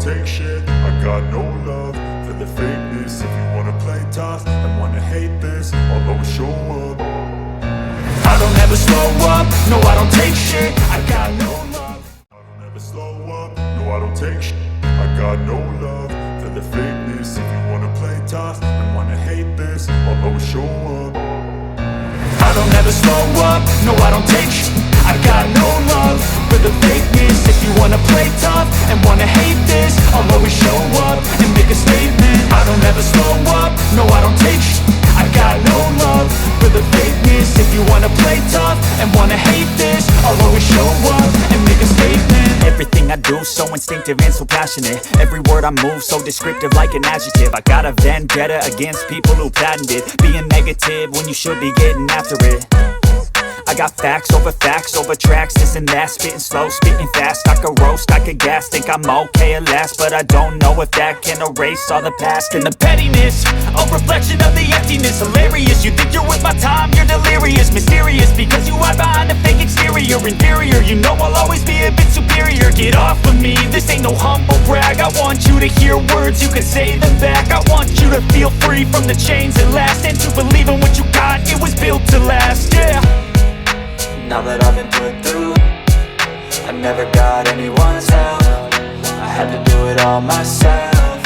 take shit. I got no love for the fakeness. If you wanna play tough and wanna hate this, I'll always show up. I don't ever slow up, no I don't take shit. I got no love. I don't ever slow up, no I don't take shit. I got no love for the fakeness. If you wanna play tough and wanna hate this, I'll always show up. I don't ever slow up, no I don't take shit. I got no love for the fakeness. If you wanna play tough and wanna hate this, I'll always show up and make a statement. I don't ever slow up, no I don't take shit. I got no love for the fakeness. If you wanna play tough and wanna hate this, I'll always show up and make a statement. Everything I do so instinctive and so passionate. Every word I move so descriptive like an adjective. I got a vendetta against people who patented being negative when you should be getting after it. I got facts over tracks, this and that. Spitting slow, spitting fast, I could roast, I could gas. Think I'm okay at last, but I don't know if that can erase all the past. And the pettiness, a reflection of the emptiness. Hilarious, you think you're with my time, you're delirious. Mysterious, because you hide behind a fake exterior. Inferior, you know I'll always be a bit superior. Get off of me, this ain't no humble brag. I want you to hear words, you can say them back. I want you to feel free from the chains that last, and to believe in what you got, it was built to last, yeah. Now that I've been put through, I never got anyone's help. I had to do it all myself.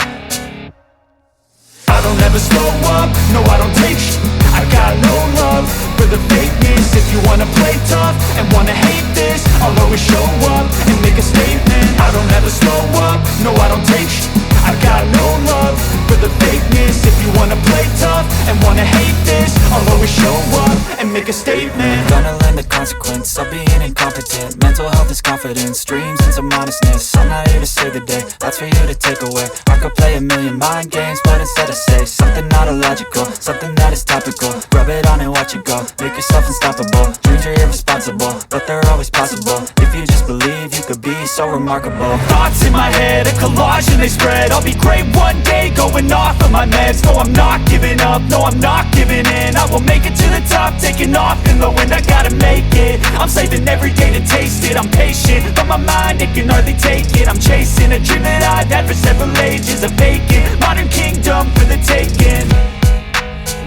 I don't ever slow up, no I don't take shit. I got no love for the fakeness. If you wanna play tough and wanna hate this, I'll always show up and make a statement. I don't ever slow up, no I don't take shit. I got no love for the fakeness. If you wanna play tough and wanna hate this, I'll always show up and make a statement. Gonna learn the consequence of being incompetent. Mental health is confidence, dreams and some honestness. I'm not here to save the day, that's for you to take away. I could play a million mind games, but instead I say something not illogical, something that is topical. Rub it on and watch it go, make yourself unstoppable. Dreams are irresponsible, but they're always possible. If you just believe, you could be so remarkable. Thoughts in my head, a collage and they spread. I'll be great one day, going off of my meds. No, I'm not giving up, no, I'm not giving in. I will make it to the top, taking off in the wind. I gotta make it, I'm saving every day to taste it. I'm patient, but my mind, it can hardly take it. I'm chasing a dream that I've had for several ages. A vacant, modern kingdom for the taking.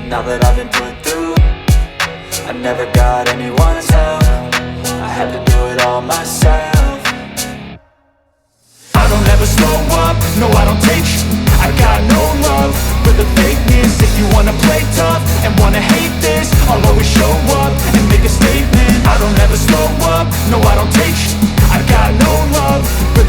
Now that I've been put through, I never got anyone's help. I had to do it all myself. I don't ever slow up, no I don't take shit. I got no love for the fakeness. If you wanna play tough and wanna hate this, I'll always show up and make a statement. I don't ever slow up, no I don't take shit. I got no love for